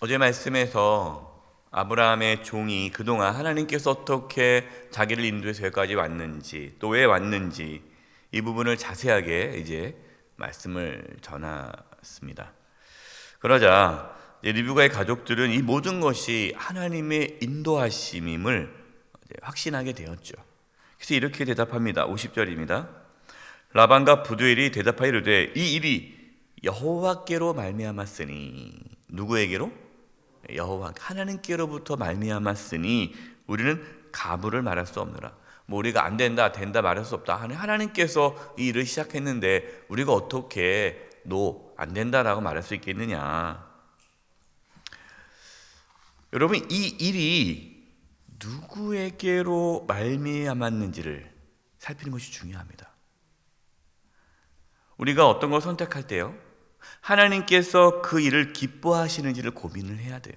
어제 말씀에서 아브라함의 종이 그동안 하나님께서 어떻게 자기를 인도해서 여기까지 왔는지, 또 왜 왔는지 이 부분을 자세하게 이제 말씀을 전했습니다. 그러자 리브가의 가족들은 이 모든 것이 하나님의 인도하심임을 확신하게 되었죠. 그래서 이렇게 대답합니다. 50절입니다. 라반과 부두엘이 대답하여 이르되 이 일이 여호와께로 말미암았으니, 누구에게로? 여호와 하나님께로부터 말미암았으니 우리는 가부를 말할 수 없노라. 뭐 우리가 안 된다 된다 말할 수 없다. 하나님께서 이 일을 시작했는데 우리가 어떻게 안 된다라고 말할 수 있겠느냐. 여러분, 이 일이 누구에게로 말미암았는지를 살피는 것이 중요합니다. 우리가 어떤 걸 선택할 때요, 하나님께서 그 일을 기뻐하시는지를 고민을 해야 돼요.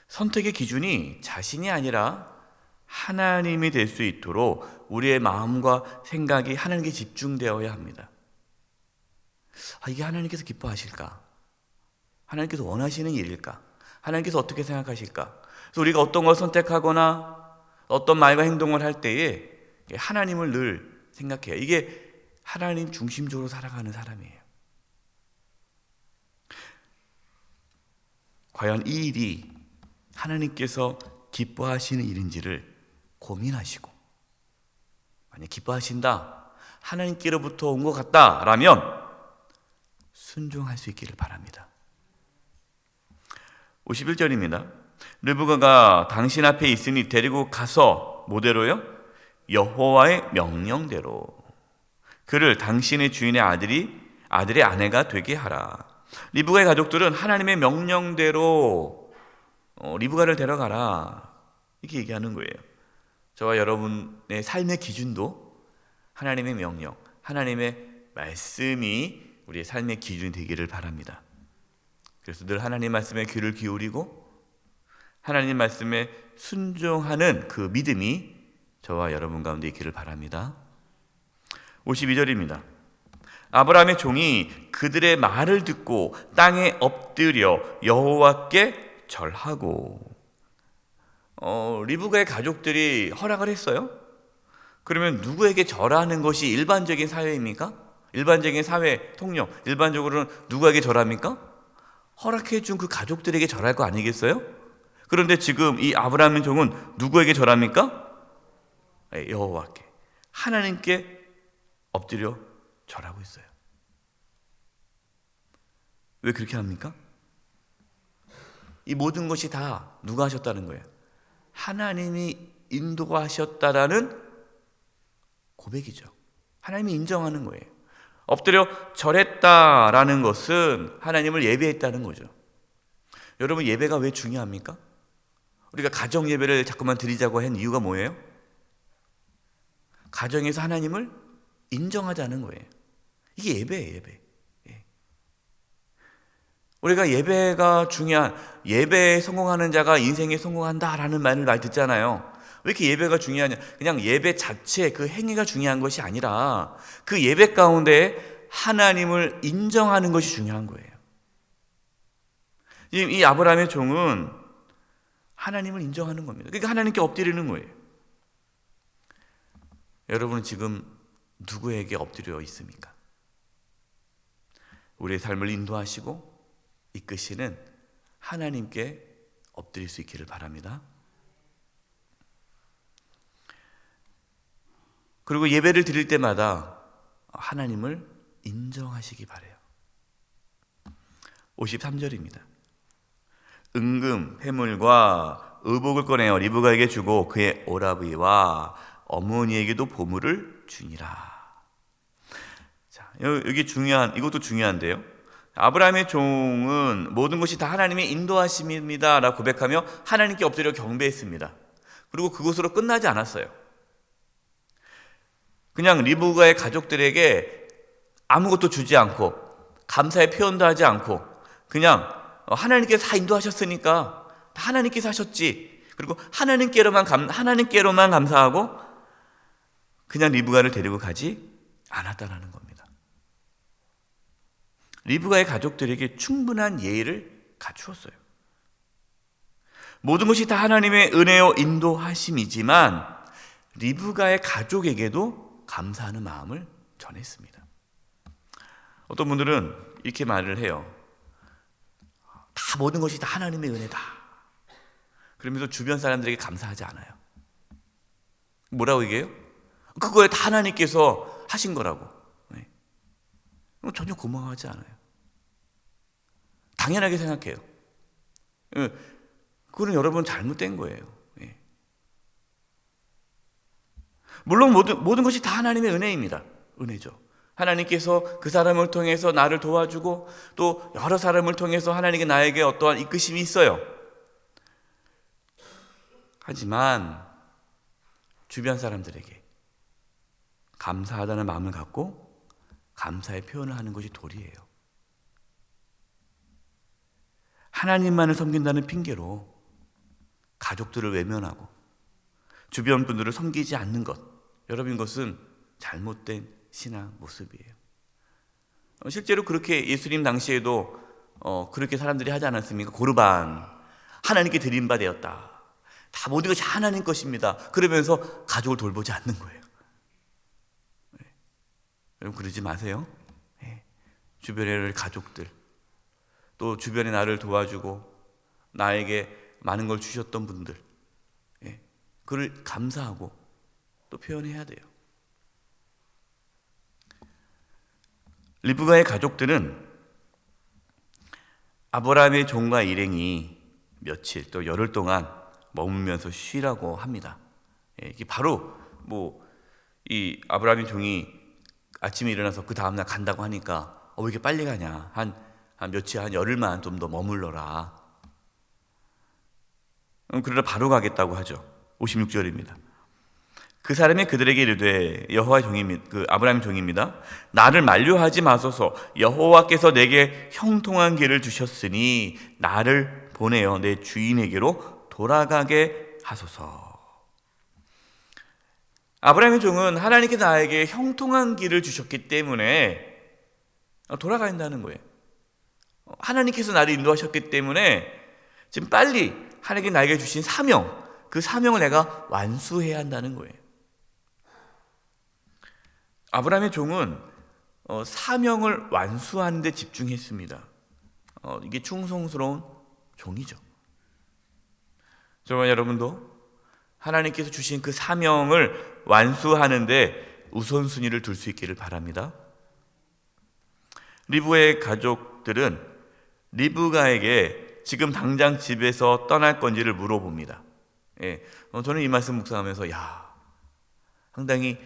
선택의 기준이 자신이 아니라 하나님이 될 수 있도록 우리의 마음과 생각이 하나님께 집중되어야 합니다. 이게 하나님께서 기뻐하실까? 하나님께서 원하시는 일일까? 하나님께서 어떻게 생각하실까? 그래서 우리가 어떤 걸 선택하거나 어떤 말과 행동을 할 때에 하나님을 늘 생각해요. 이게 하나님 중심적으로 살아가는 사람이에요. 과연 이 일이 하나님께서 기뻐하시는 일인지를 고민하시고, 만약 기뻐하신다, 하나님께로부터 온 것 같다라면 순종할 수 있기를 바랍니다. 51절입니다. 르브가가 당신 앞에 있으니 데리고 가서 뭐대로요? 여호와의 명령대로 그를 당신의 주인의 아들의 아내가 되게 하라. 리브가의 가족들은 하나님의 명령대로 리브가를 데려가라 이렇게 얘기하는 거예요. 저와 여러분의 삶의 기준도 하나님의 명령, 하나님의 말씀이 우리의 삶의 기준이 되기를 바랍니다. 그래서 늘 하나님 말씀에 귀를 기울이고 하나님 말씀에 순종하는 그 믿음이 저와 여러분 가운데 있기를 바랍니다. 52절입니다. 아브라함의 종이 그들의 말을 듣고 땅에 엎드려 여호와께 절하고. 리브가의 가족들이 허락을 했어요. 그러면 누구에게 절하는 것이 일반적인 사회입니까? 일반적인 사회 통념, 일반적으로는 누구에게 절합니까? 허락해 준 그 가족들에게 절할 거 아니겠어요? 그런데 지금 이 아브라함의 종은 누구에게 절합니까? 여호와께, 하나님께 엎드려 절하고 있어요. 왜 그렇게 합니까? 이 모든 것이 다 누가 하셨다는 거예요? 하나님이 인도하셨다라는 고백이죠. 하나님이 인정하는 거예요. 엎드려 절했다라는 것은 하나님을 예배했다는 거죠. 여러분, 예배가 왜 중요합니까? 우리가 가정 예배를 자꾸만 드리자고 한 이유가 뭐예요? 가정에서 하나님을 인정하자는 거예요. 이게 예배예요, 예배. 우리가 예배가 중요한, 예배에 성공하는 자가 인생에 성공한다라는 말을 많이 듣잖아요. 왜 이렇게 예배가 중요하냐? 그냥 예배 자체 그 행위가 중요한 것이 아니라 그 예배 가운데 하나님을 인정하는 것이 중요한 거예요. 이 아브라함의 종은 하나님을 인정하는 겁니다. 그러니까 하나님께 엎드리는 거예요. 여러분은 지금 누구에게 엎드려 있습니까? 우리의 삶을 인도하시고 이끄시는 하나님께 엎드릴 수 있기를 바랍니다. 그리고 예배를 드릴 때마다 하나님을 인정하시기 바라요. 53절입니다. 은금, 해물과 의복을 꺼내어 리브가에게 주고 그의 오라비와 어머니에게도 보물을 주니라. 자, 여기 이것도 중요한데요. 아브라함의 종은 모든 것이 다 하나님의 인도하심입니다 라고 고백하며 하나님께 엎드려 경배했습니다. 그리고 그것으로 끝나지 않았어요. 그냥 리브가의 가족들에게 아무것도 주지 않고 감사의 표현도 하지 않고 그냥 하나님께서 다 인도하셨으니까 다 하나님께서 하셨지, 그리고 하나님께로만 감사하고 그냥 리브가를 데리고 가지 않았다라는 겁니다. 리브가의 가족들에게 충분한 예의를 갖추었어요. 모든 것이 다 하나님의 은혜요 인도하심이지만 리브가의 가족에게도 감사하는 마음을 전했습니다. 어떤 분들은 이렇게 말을 해요. 다 모든 것이 다 하나님의 은혜다. 그러면서 주변 사람들에게 감사하지 않아요. 뭐라고 얘기해요? 그거에 다 하나님께서 하신 거라고. 네. 전혀 고마워하지 않아요. 당연하게 생각해요. 그건 여러분 잘못된 거예요. 네. 물론 모든 것이 다 하나님의 은혜입니다. 은혜죠. 하나님께서 그 사람을 통해서 나를 도와주고 또 여러 사람을 통해서 하나님께 나에게 어떠한 이끄심이 있어요. 하지만 주변 사람들에게 감사하다는 마음을 갖고 감사의 표현을 하는 것이 도리예요. 하나님만을 섬긴다는 핑계로 가족들을 외면하고 주변 분들을 섬기지 않는 것, 여러분 이것은 잘못된 신앙 모습이에요. 실제로 그렇게 예수님 당시에도 그렇게 사람들이 하지 않았습니까? 고르반, 하나님께 드린 바 되었다. 다 모든 것이 하나님 것입니다. 그러면서 가족을 돌보지 않는 거예요. 네. 여러분 그러지 마세요. 네. 주변의 가족들, 또 주변에 나를 도와주고 나에게 많은 걸 주셨던 분들, 네. 그를 감사하고 또 표현해야 돼요. 리브가의 가족들은 아브라함의 종과 일행이 며칠 또 열흘 동안 머물면서 쉬라고 합니다. 이게 바로 이 아브라함의 종이 아침에 일어나서 그 다음날 간다고 하니까 왜 이렇게 빨리 가냐? 한 며칠, 한 열흘만 좀 더 머물러라. 그러나 바로 가겠다고 하죠. 56절입니다. 그 사람이 그들에게 이르되 여호와의 종입니다. 그 아브라함의 종입니다. 나를 만류하지 마소서. 여호와께서 내게 형통한 길을 주셨으니 나를 보내어 내 주인에게로 돌아가게 하소서. 아브라함의 종은 하나님께 나에게 형통한 길을 주셨기 때문에 돌아가야 한다는 거예요. 하나님께서 나를 인도하셨기 때문에 지금 빨리 하나님께 나에게 주신 사명, 그 사명을 내가 완수해야 한다는 거예요. 아브라함의 종은 사명을 완수하는 데 집중했습니다. 이게 충성스러운 종이죠. 저와 여러분도 하나님께서 주신 그 사명을 완수하는 데 우선순위를 둘 수 있기를 바랍니다. 리브의 가족들은 리브가에게 지금 당장 집에서 떠날 건지를 물어봅니다. 저는 이 말씀 묵상하면서 상당히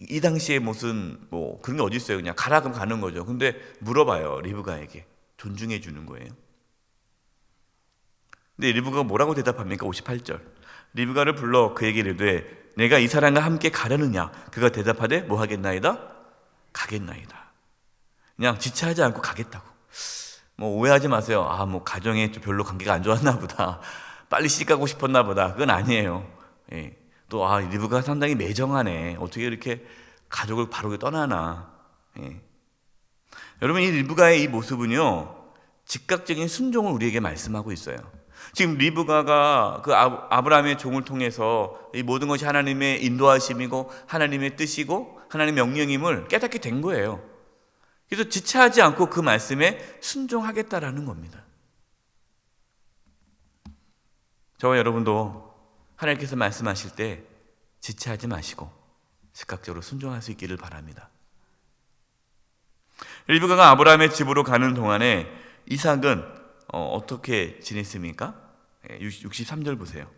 이 당시에 무슨 그런 게 어디 있어요. 그냥 가라 그럼 가는 거죠. 근데 물어봐요. 리브가에게 존중해 주는 거예요. 근데 리브가가 뭐라고 대답합니까? 58절. 리브가를 불러 그에게 이르되 내가 이 사람과 함께 가려느냐? 그가 대답하되 뭐 하겠나이다? 가겠나이다. 그냥 지체하지 않고 가겠다고. 오해하지 마세요. 가정에 좀 별로 관계가 안 좋았나 보다. 빨리 시집 가고 싶었나 보다. 그건 아니에요. 또 리브가가 상당히 매정하네. 어떻게 이렇게 가족을 바로 떠나나. 여러분 이 리브가의 이 모습은요 즉각적인 순종을 우리에게 말씀하고 있어요. 지금 리브가가 그 아브라함의 종을 통해서 이 모든 것이 하나님의 인도하심이고 하나님의 뜻이고 하나님의 명령임을 깨닫게 된 거예요. 그래서 지체하지 않고 그 말씀에 순종하겠다라는 겁니다. 저와 여러분도 하나님께서 말씀하실 때 지체하지 마시고 즉각적으로 순종할 수 있기를 바랍니다. 리브가가 아브라함의 집으로 가는 동안에 이삭은 어떻게 지냈습니까? 63절 보세요.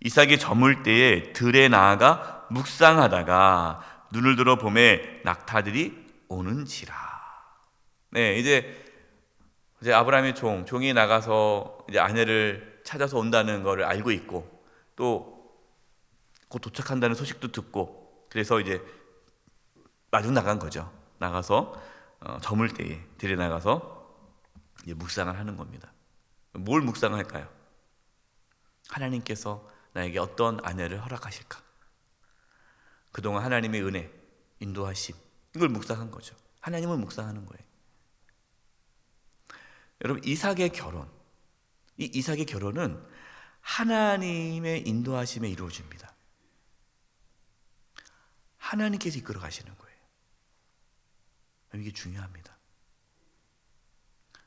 이삭이 저물 때에 들에 나아가 묵상하다가 눈을 들어 보매 낙타들이 오는지라. 이제 아브라함의 종이 나가서 이제 아내를 찾아서 온다는 것을 알고 있고 또 곧 도착한다는 소식도 듣고 그래서 이제 마중 나간 거죠. 나가서 저물 때에 들에 나가서 이제 묵상을 하는 겁니다. 뭘 묵상할까요? 하나님께서 나에게 어떤 아내를 허락하실까? 그동안 하나님의 은혜, 인도하심 이걸 묵상한 거죠. 하나님을 묵상하는 거예요. 여러분, 이삭의 결혼, 이 이삭의 결혼은 하나님의 인도하심에 이루어집니다. 하나님께서 이끌어 가시는 거예요. 이게 중요합니다.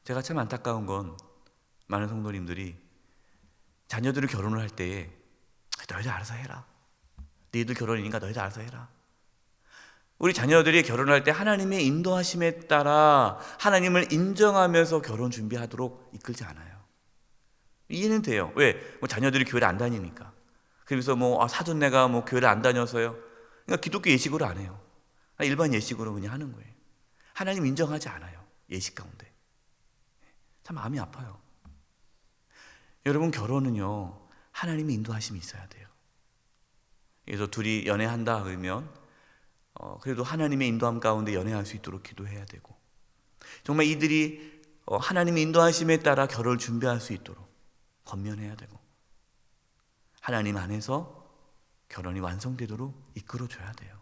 제가 참 안타까운 건 많은 성도님들이 자녀들을 결혼을 할 때에 너희들 알아서 해라. 너희들 결혼이니까 너희들 알아서 해라. 우리 자녀들이 결혼할 때 하나님의 인도하심에 따라 하나님을 인정하면서 결혼 준비하도록 이끌지 않아요. 이해는 돼요. 왜? 자녀들이 교회를 안 다니니까. 그래서 사돈네가 교회를 안 다녀서요. 그러니까 기독교 예식으로 안 해요. 일반 예식으로 그냥 하는 거예요. 하나님 인정하지 않아요. 예식 가운데. 참 마음이 아파요. 여러분, 결혼은요, 하나님의 인도하심이 있어야 돼요. 그래서 둘이 연애한다 그러면 그래도 하나님의 인도함 가운데 연애할 수 있도록 기도해야 되고, 정말 이들이 하나님의 인도하심에 따라 결혼을 준비할 수 있도록 권면해야 되고, 하나님 안에서 결혼이 완성되도록 이끌어줘야 돼요.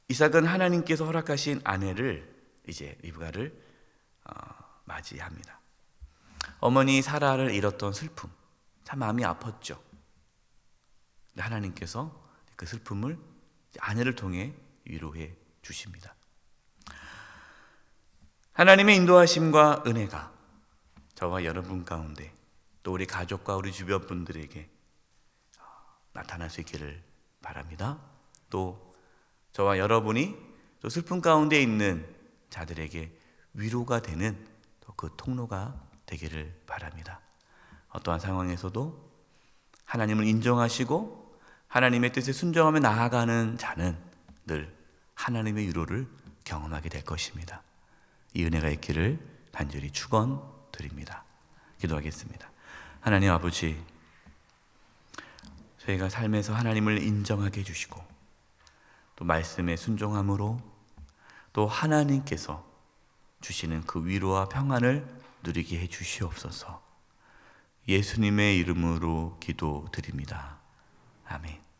이삭은 하나님께서 허락하신 아내를 이제 리브가를 맞이합니다. 어머니 사라를 잃었던 슬픔, 참 마음이 아팠죠. 근데 하나님께서 그 슬픔을 아내를 통해 위로해 주십니다. 하나님의 인도하심과 은혜가 저와 여러분 가운데, 또 우리 가족과 우리 주변 분들에게 나타날 수 있기를 바랍니다. 또 저와 여러분이 또 슬픔 가운데 있는 자들에게 위로가 되는 또 그 통로가 되기를 바랍니다. 어떠한 상황에서도 하나님을 인정하시고 하나님의 뜻에 순종하며 나아가는 자는 늘 하나님의 위로를 경험하게 될 것입니다. 이 은혜가 있기를 간절히 축원드립니다. 기도하겠습니다. 하나님 아버지, 저희가 삶에서 하나님을 인정하게 해주시고 또 말씀에 순종함으로 또 하나님께서 주시는 그 위로와 평안을 누리게 해 주시옵소서. 예수님의 이름으로 기도드립니다. 아멘.